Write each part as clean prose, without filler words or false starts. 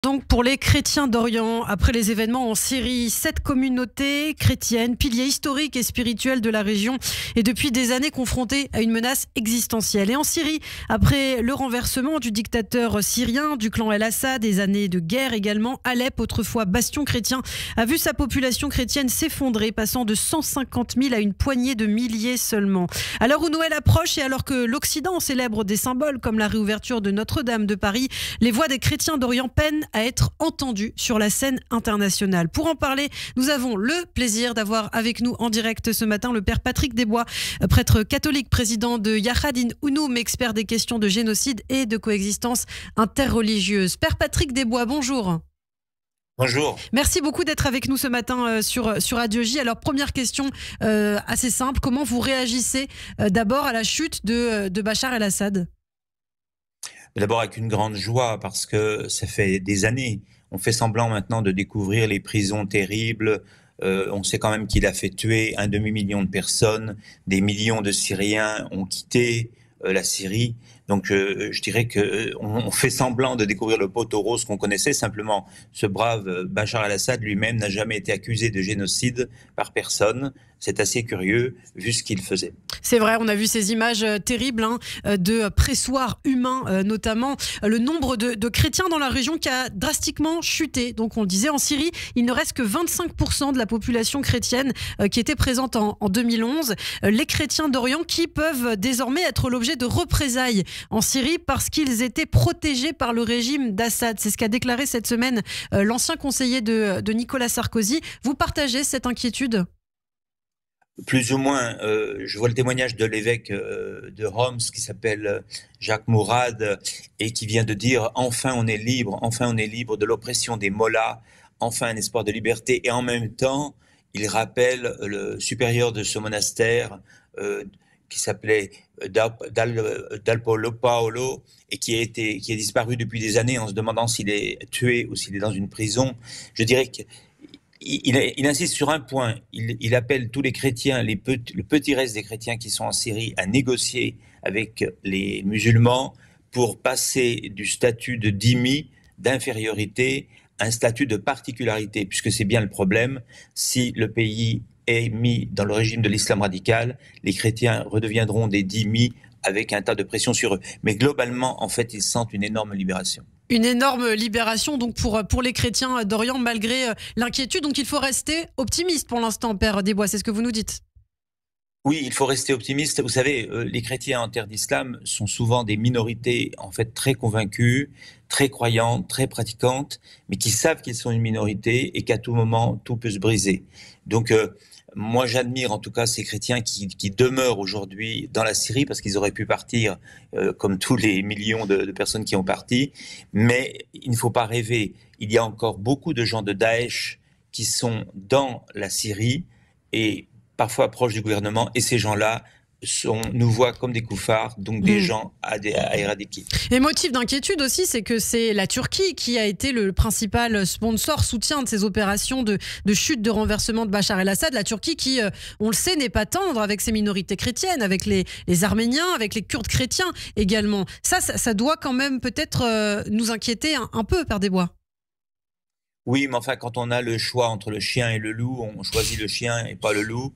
Donc pour les chrétiens d'Orient, après les événements en Syrie, cette communauté chrétienne, pilier historique et spirituel de la région, est depuis des années confrontée à une menace existentielle. Et en Syrie, après le renversement du dictateur syrien, du clan El-Assad, des années de guerre également, Alep, autrefois bastion chrétien, a vu sa population chrétienne s'effondrer, passant de 150 000 à une poignée de milliers seulement. À l'heure où Noël approche et alors que l'Occident célèbre des symboles comme la réouverture de Notre-Dame de Paris, les voix des chrétiens d'Orient peinent à être entendus sur la scène internationale. Pour en parler, nous avons le plaisir d'avoir avec nous en direct ce matin le père Patrick Desbois, prêtre catholique, président de Yahad Ounoum, expert des questions de génocide et de coexistence interreligieuse. Père Patrick Desbois, bonjour. Bonjour. Merci beaucoup d'être avec nous ce matin sur Radio J. Alors, première question assez simple. Comment vous réagissez d'abord à la chute de Bachar el-Assad ? D'abord avec une grande joie parce que ça fait des années. On fait semblant maintenant de découvrir les prisons terribles. On sait quand même qu'il a fait tuer un demi-million de personnes. Des millions de Syriens ont quitté la Syrie. Donc je dirais que on fait semblant de découvrir le poteau rose qu'on connaissait. Simplement, ce brave Bachar el-Assad lui-même n'a jamais été accusé de génocide par personne. C'est assez curieux vu ce qu'il faisait. C'est vrai, on a vu ces images terribles de pressoirs humains, notamment le nombre de chrétiens dans la région qui a drastiquement chuté. Donc on le disait, en Syrie, il ne reste que 25% de la population chrétienne qui était présente en 2011. Les chrétiens d'Orient qui peuvent désormais être l'objet de représailles en Syrie parce qu'ils étaient protégés par le régime d'Assad. C'est ce qu'a déclaré cette semaine l'ancien conseiller de Nicolas Sarkozy. Vous partagez cette inquiétude ? Plus ou moins, je vois le témoignage de l'évêque de Homs qui s'appelle Jacques Mourad et qui vient de dire « Enfin on est libre de l'oppression des mollahs, enfin un espoir de liberté ». Et en même temps, il rappelle le supérieur de ce monastère qui s'appelait Dal Paolo et qui est disparu depuis des années en se demandant s'il est tué ou s'il est dans une prison. Je dirais que il insiste sur un point, il appelle tous les chrétiens, le petit reste des chrétiens qui sont en Syrie à négocier avec les musulmans pour passer du statut de dhimmi, d'infériorité, à un statut de particularité, puisque c'est bien le problème. Si le pays est mis dans le régime de l'islam radical, les chrétiens redeviendront des dhimmis avec un tas de pression sur eux. Mais globalement, en fait, ils sentent une énorme libération. Une énorme libération donc pour les chrétiens d'Orient malgré l'inquiétude. Donc il faut rester optimiste pour l'instant, Père Desbois, c'est ce que vous nous dites. Oui, il faut rester optimiste. Vous savez, les chrétiens en terre d'islam sont souvent des minorités en fait très convaincues, très croyantes, très pratiquantes, mais qui savent qu'ils sont une minorité et qu'à tout moment, tout peut se briser. Donc, moi, j'admire en tout cas ces chrétiens qui demeurent aujourd'hui dans la Syrie parce qu'ils auraient pu partir comme tous les millions de personnes qui ont parti. Mais il ne faut pas rêver. Il y a encore beaucoup de gens de Daesh qui sont dans la Syrie et parfois proches du gouvernement. Et ces gens-là nous voient comme des koufars, donc des gens à éradiquer. Et motif d'inquiétude aussi, c'est que c'est la Turquie qui a été le principal sponsor, soutien de ces opérations de chute, de renversement de Bachar el-Assad. La Turquie qui, on le sait, n'est pas tendre avec ses minorités chrétiennes, avec les Arméniens, avec les Kurdes chrétiens également. Ça doit quand même peut-être nous inquiéter un peu, Père Desbois. Oui, mais enfin, quand on a le choix entre le chien et le loup, on choisit le chien et pas le loup.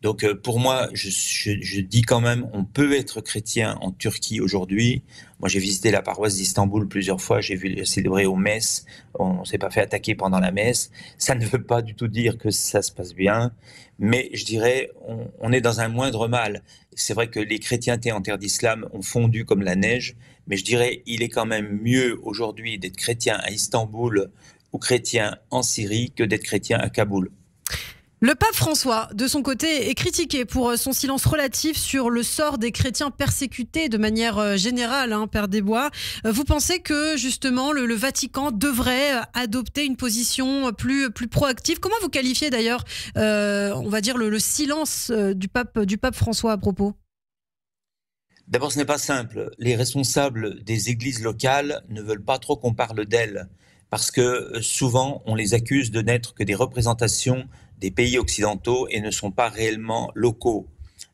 Donc pour moi, je dis quand même, on peut être chrétien en Turquie aujourd'hui. Moi, j'ai visité la paroisse d'Istanbul plusieurs fois, j'ai vu célébrer aux messes, on s'est pas fait attaquer pendant la messe. Ça ne veut pas du tout dire que ça se passe bien, mais je dirais, on est dans un moindre mal. C'est vrai que les chrétientés en terre d'islam ont fondu comme la neige, mais je dirais, il est quand même mieux aujourd'hui d'être chrétien à Istanbul ou chrétien en Syrie que d'être chrétien à Kaboul. Le pape François, de son côté, est critiqué pour son silence relatif sur le sort des chrétiens persécutés de manière générale, Père Desbois. Vous pensez que, justement, le Vatican devrait adopter une position plus proactive ? Comment vous qualifiez d'ailleurs, on va dire, le silence du pape François à propos ? D'abord, ce n'est pas simple. Les responsables des églises locales ne veulent pas trop qu'on parle d'elles, parce que souvent, on les accuse de n'être que des représentations des pays occidentaux et ne sont pas réellement locaux.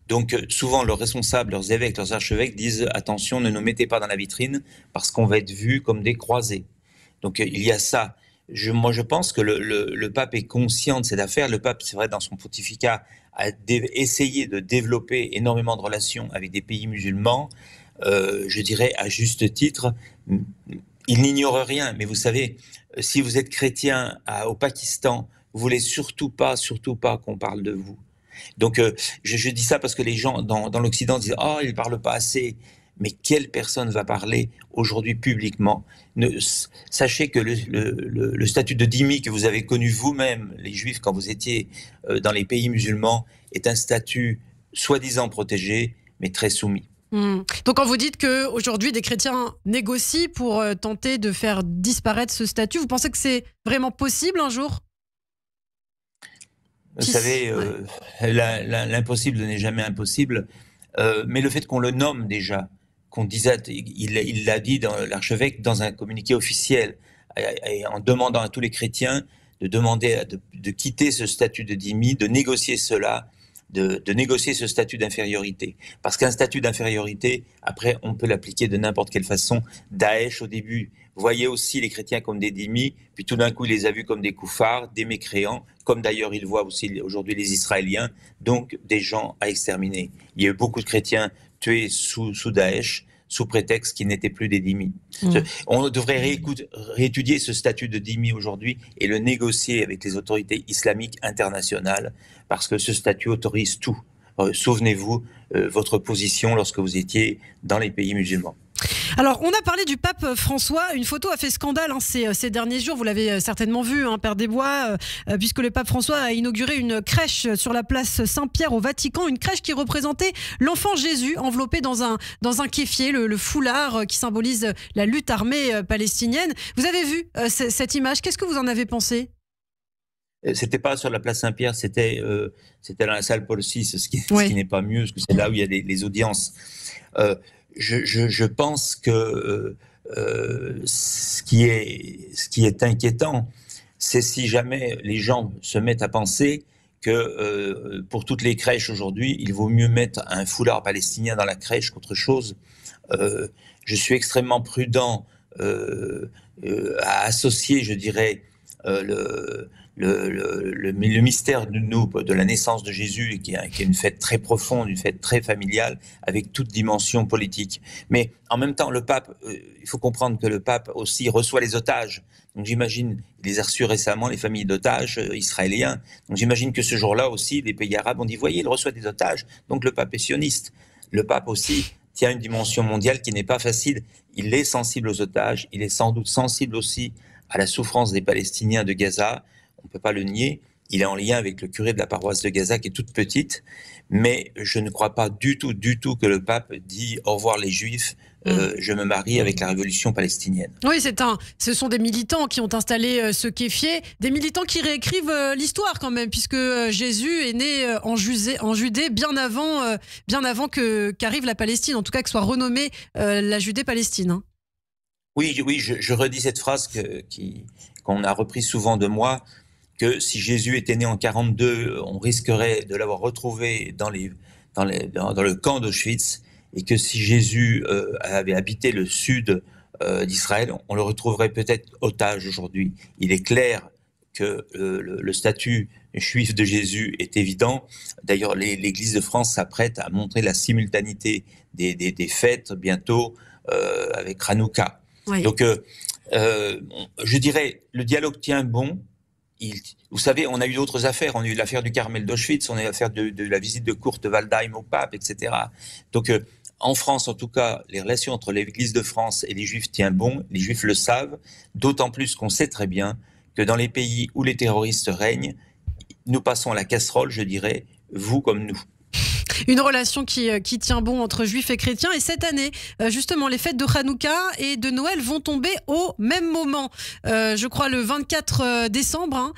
Donc souvent leurs responsables, leurs évêques, leurs archevêques disent « Attention, ne nous mettez pas dans la vitrine parce qu'on va être vus comme des croisés ». Donc il y a ça. Moi, je pense que le pape est conscient de cette affaire. Le pape, c'est vrai, dans son pontificat, a essayé de développer énormément de relations avec des pays musulmans. Je dirais à juste titre, il n'ignore rien. Mais vous savez, si vous êtes chrétien au Pakistan, vous voulez surtout pas qu'on parle de vous. Donc, je dis ça parce que les gens dans l'Occident disent « Oh, il ne parle pas assez ». Mais quelle personne va parler aujourd'hui publiquement? Sachez que le statut de dhimmi que vous avez connu vous-même, les Juifs, quand vous étiez dans les pays musulmans, est un statut soi-disant protégé, mais très soumis. Donc quand vous dites qu'aujourd'hui des chrétiens négocient pour tenter de faire disparaître ce statut, vous pensez que c'est vraiment possible un jour? Vous savez, l'impossible n'est jamais impossible, mais le fait qu'on le nomme déjà, qu'on disait, il l'a dit dans l'archevêque dans un communiqué officiel, en demandant à tous les chrétiens de demander de quitter ce statut de dhimmi, de négocier cela, de négocier ce statut d'infériorité. Parce qu'un statut d'infériorité, après, on peut l'appliquer de n'importe quelle façon. Daesh, au début, voyait aussi les chrétiens comme des dhimmis, puis tout d'un coup, il les a vus comme des koufars, des mécréants, comme d'ailleurs il voit aussi aujourd'hui les Israéliens, donc des gens à exterminer. Il y a eu beaucoup de chrétiens tués sous Daesh, sous prétexte qu'ils n'étaient plus des dhimmis. On devrait réétudier ce statut de dhimmi aujourd'hui et le négocier avec les autorités islamiques internationales, parce que ce statut autorise tout. Souvenez-vous votre position lorsque vous étiez dans les pays musulmans. Alors, on a parlé du pape François. Une photo a fait scandale ces derniers jours. Vous l'avez certainement vu, Père Desbois, puisque le pape François a inauguré une crèche sur la place Saint-Pierre au Vatican. Une crèche qui représentait l'enfant Jésus enveloppé dans un kéfier, le foulard qui symbolise la lutte armée palestinienne. Vous avez vu cette image. Qu'est-ce que vous en avez pensé ? C'était pas sur la place Saint-Pierre, c'était dans la salle Paul VI, ce qui n'est pas mieux, parce que c'est là où il y a les audiences. Je pense que ce qui est inquiétant, c'est si jamais les gens se mettent à penser que pour toutes les crèches aujourd'hui, il vaut mieux mettre un foulard palestinien dans la crèche qu'autre chose. Je suis extrêmement prudent à associer, je dirais, le mystère de la naissance de Jésus, qui est une fête très profonde, une fête très familiale, avec toute dimension politique. Mais en même temps, le pape, il faut comprendre que le pape aussi reçoit les otages. Donc j'imagine, il les a reçus récemment, les familles d'otages israéliens. Donc j'imagine que ce jour-là aussi, les pays arabes ont dit, voyez, il reçoit des otages. Donc le pape est sioniste. Le pape aussi tient une dimension mondiale qui n'est pas facile. Il est sensible aux otages. Il est sans doute sensible aussi à la souffrance des Palestiniens de Gaza. On ne peut pas le nier, il est en lien avec le curé de la paroisse de Gaza qui est toute petite, mais je ne crois pas du tout que le pape dit au revoir les Juifs, je me marie avec la révolution palestinienne. Oui, ce sont des militants qui ont installé ce kéfier, des militants qui réécrivent l'histoire quand même, puisque Jésus est né en Judée bien avant qu'arrive la Palestine, en tout cas que soit renommée la Judée-Palestine. Hein. Oui, je redis cette phrase qu'on a reprise souvent de moi, que si Jésus était né en 42, on risquerait de l'avoir retrouvé dans le camp d'Auschwitz, et que si Jésus avait habité le sud d'Israël, on le retrouverait peut-être otage aujourd'hui. Il est clair que le statut juif de Jésus est évident. D'ailleurs, l'Église de France s'apprête à montrer la simultanéité des fêtes bientôt avec Hanouka. Oui. Donc, je dirais, le dialogue tient bon. Vous savez, on a eu d'autres affaires. On a eu l'affaire du Carmel d'Auschwitz, on a eu l'affaire de la visite de Kurt Waldheim au pape, etc. Donc, en France, en tout cas, les relations entre l'Église de France et les Juifs tiennent bon. Les Juifs le savent, d'autant plus qu'on sait très bien que dans les pays où les terroristes règnent, nous passons à la casserole, je dirais, vous comme nous. Une relation qui tient bon entre juifs et chrétiens. Et cette année, justement, les fêtes de Hanouka et de Noël vont tomber au même moment. Je crois le 24 décembre. Hein,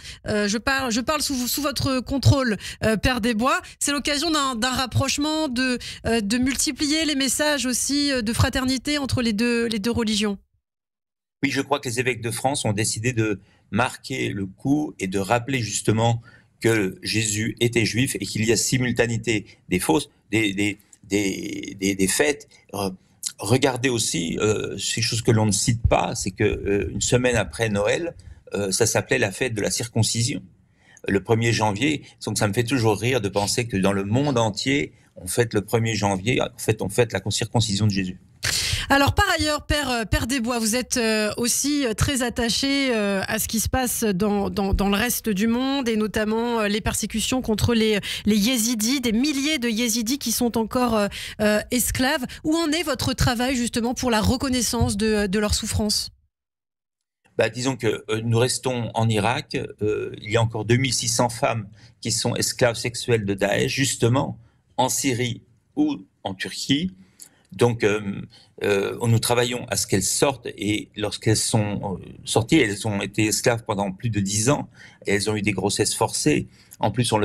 je parle sous votre contrôle, Père Desbois. C'est l'occasion d'un rapprochement, de multiplier les messages aussi de fraternité entre les deux religions. Oui, je crois que les évêques de France ont décidé de marquer le coup et de rappeler justement que Jésus était juif et qu'il y a simultanéité des fêtes. regardez aussi, ces choses que l'on ne cite pas, c'est que une semaine après Noël, ça s'appelait la fête de la circoncision. Le 1er janvier, donc ça me fait toujours rire de penser que dans le monde entier, on fête le 1er janvier, en fait, on fête la circoncision de Jésus. Alors par ailleurs, Père Desbois, vous êtes aussi très attaché à ce qui se passe dans le reste du monde, et notamment les persécutions contre les yézidis, des milliers de yézidis qui sont encore esclaves. Où en est votre travail justement pour la reconnaissance de leur souffrance ? Disons que nous restons en Irak, il y a encore 2600 femmes qui sont esclaves sexuelles de Daesh, justement en Syrie ou en Turquie. Donc, nous travaillons à ce qu'elles sortent, et lorsqu'elles sont sorties, elles ont été esclaves pendant plus de 10 ans, et elles ont eu des grossesses forcées. En plus, on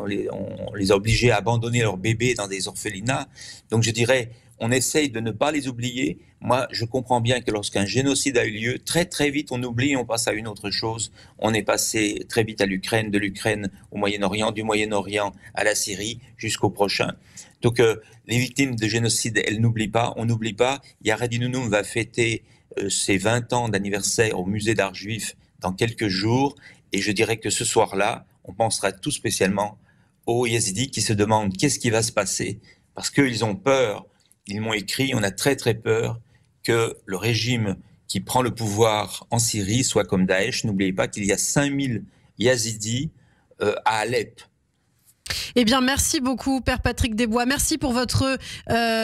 les a obligées à abandonner leurs bébés dans des orphelinats. Donc, je dirais, on essaye de ne pas les oublier. Moi, je comprends bien que lorsqu'un génocide a eu lieu, très très vite on oublie et on passe à une autre chose. On est passé très vite à l'Ukraine, de l'Ukraine au Moyen-Orient, du Moyen-Orient à la Syrie, jusqu'au prochain. Donc, les victimes de génocide, elles n'oublient pas, on n'oublie pas. Yahya Dinounum va fêter ses 20 ans d'anniversaire au musée d'art juif dans quelques jours, et je dirais que ce soir-là, on pensera tout spécialement aux Yézidis qui se demandent qu'est-ce qui va se passer, parce qu'ils ont peur. Ils m'ont écrit, on a très très peur que le régime qui prend le pouvoir en Syrie soit comme Daesh. N'oubliez pas qu'il y a 5000 Yazidis à Alep. Eh bien, merci beaucoup, Père Patrick Desbois. Merci pour votre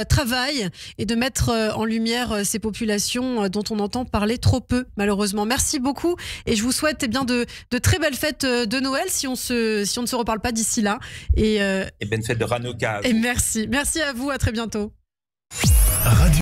travail et de mettre en lumière ces populations dont on entend parler trop peu, malheureusement. Merci beaucoup, et je vous souhaite de très belles fêtes de Noël, si on ne se reparle pas d'ici là. Et bonne fête de Hanouka. Et merci à vous, à très bientôt.